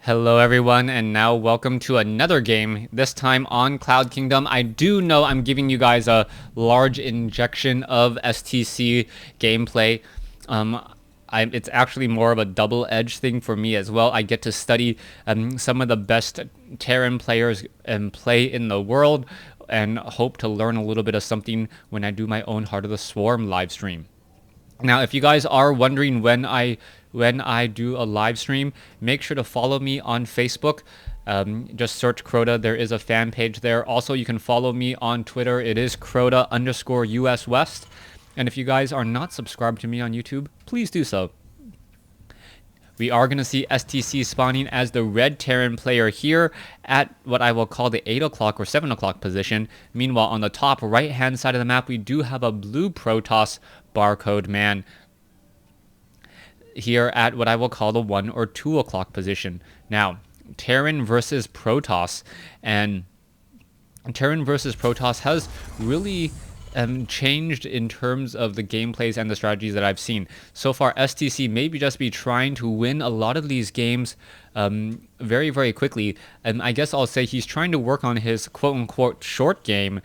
Hello everyone, and now welcome to another game, this time on Cloud Kingdom. I do know I'm giving you guys a large injection of STC gameplay. It's actually more of a double-edged thing for me as well. I get to study some of the best Terran players and play in the world, and hope to learn a little bit of something when I do my own Heart of the Swarm live stream. Now, if you guys are wondering when I do a live stream, make sure to follow me on Facebook. Just search Crota. There is a fan page there. Also, you can follow me on Twitter. It is Crota_US West. And if you guys are not subscribed to me on YouTube, please do so. We are going to see STC spawning as the red Terran player here at what I will call the 8 o'clock or 7 o'clock position. Meanwhile, on the top right-hand side of the map, we do have a blue Protoss barcode man here at what I will call the 1 or 2 o'clock position. Now, Terran versus Protoss, and Terran versus Protoss has really changed in terms of the gameplays and the strategies that I've seen. So far, STC maybe just be trying to win a lot of these games very, very quickly. And I guess I'll say he's trying to work on his quote-unquote short game,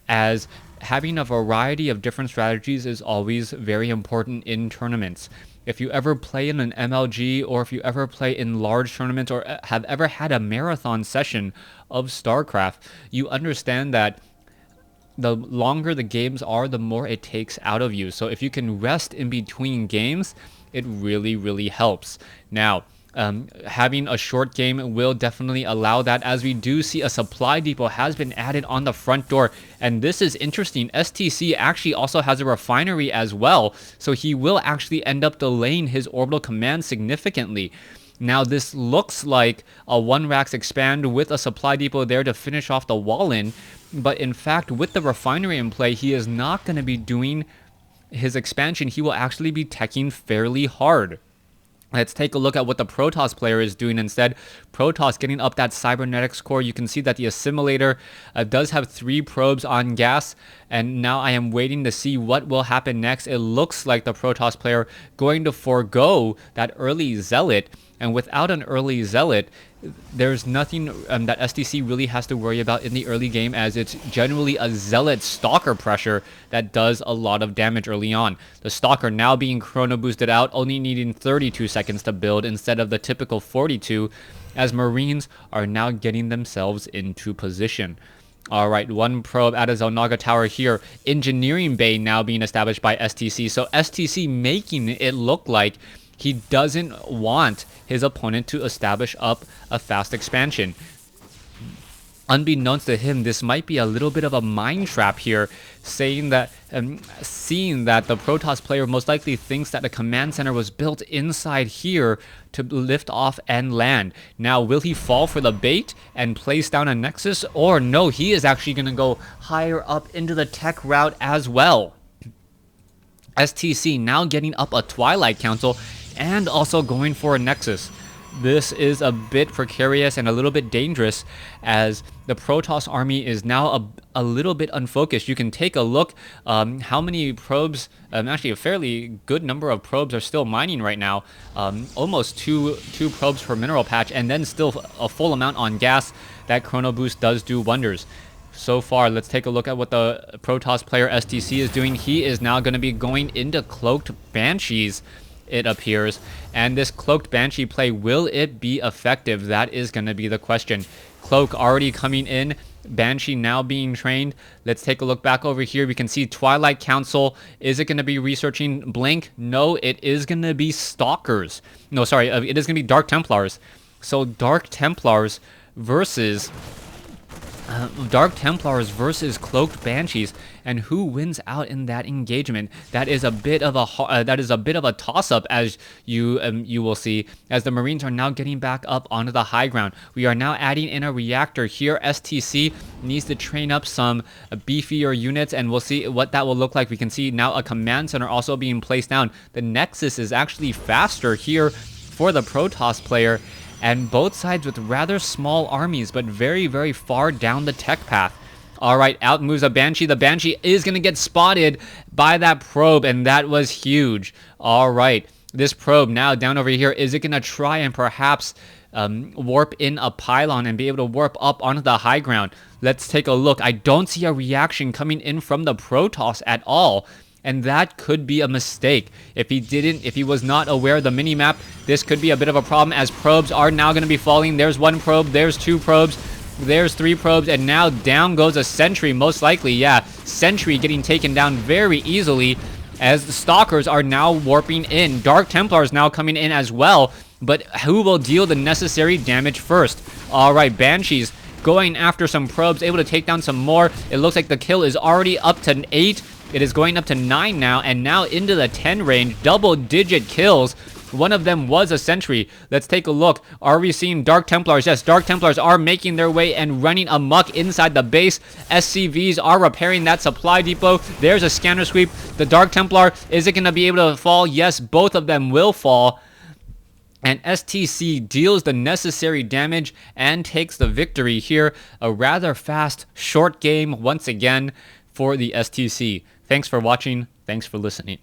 as having a variety of different strategies is always very important in tournaments. If you ever play in an MLG, or if you ever play in large tournaments, or have ever had a marathon session of StarCraft, you understand that the longer the games are, the more it takes out of you. So if you can rest in between games, it really, really helps. Now, having a short game will definitely allow that, as we do see a supply depot has been added on the front door. And this is interesting. STC actually also has a refinery as well, so he will actually end up delaying his orbital command significantly. Now, this looks like a 1-Rax expand with a supply depot there to finish off the wall-in, but in fact, with the refinery in play, he is not going to be doing his expansion. He will actually be teching fairly hard. Let's take a look at what the Protoss player is doing instead. Protoss getting up that cybernetics core. You can see that the assimilator does have 3 probes on gas, and now I am waiting to see what will happen next. It looks like the Protoss player going to forego that early zealot, and without an early zealot, there's nothing that STC really has to worry about in the early game, as it's generally a zealot stalker pressure that does a lot of damage early on. The stalker now being chrono boosted out, only needing 32 seconds to build instead of the typical 42, as Marines are now getting themselves into position. Alright, 1 probe at a Zelnaga tower here. Engineering bay now being established by STC. So STC making it look like he doesn't want his opponent to establish up a fast expansion. Unbeknownst to him, this might be a little bit of a mind trap here, saying that, seeing that the Protoss player most likely thinks that the command center was built inside here to lift off and land. Now, will he fall for the bait and place down a Nexus? Or no, he is actually going to go higher up into the tech route as well. STC now getting up a Twilight Council and also going for a Nexus. This is a bit precarious and a little bit dangerous, as the Protoss army is now a little bit unfocused. You can take a look how many probes, actually a fairly good number of probes are still mining right now. Almost two probes per mineral patch, and then still a full amount on gas. That chrono boost does do wonders. So far, let's take a look at what the Protoss player STC is doing. He is now going to be going into Cloaked Banshees, it appears. And this Cloaked Banshee play, will it be effective? That is going to be the question. Cloak already coming in, Banshee now being trained. Let's take a look back over here. We can see Twilight Council. Is it going to be researching Blink? No, it is going to be Stalkers. No, sorry, it is going to be Dark Templars. So Dark Templars versus Cloaked Banshees, and who wins out in that engagement? That is a bit of a toss-up, as you will see, as the Marines are now getting back up onto the high ground. We are now adding in a reactor here. STC needs to train up some beefier units, and we'll see what that will look like. We can see now a command center also being placed down. The Nexus is actually faster here for the Protoss player, and both sides with rather small armies, but very, very far down the tech path. Alright, out moves a Banshee. The Banshee is going to get spotted by that probe, and that was huge. Alright, this probe now down over here, is it going to try and perhaps warp in a pylon and be able to warp up onto the high ground? Let's take a look. I don't see a reaction coming in from the Protoss at all. And that could be a mistake. If he was not aware of the minimap, this could be a bit of a problem, as probes are now going to be falling. There's one probe, there's two probes, there's three probes, and now down goes a sentry, most likely. Yeah, sentry getting taken down very easily, as the stalkers are now warping in. Dark Templars now coming in as well, but who will deal the necessary damage first? All right, Banshees going after some probes, able to take down some more. It looks like the kill is already up to 8. It is going up to 9 now, and now into the 10 range. Double-digit kills. One of them was a sentry. Let's take a look. Are we seeing Dark Templars? Yes, Dark Templars are making their way and running amok inside the base. SCVs are repairing that supply depot. There's a scanner sweep. The Dark Templar, is it going to be able to fall? Yes, both of them will fall. And STC deals the necessary damage and takes the victory here. A rather fast, short game once again for the STC. Thanks for watching. Thanks for listening.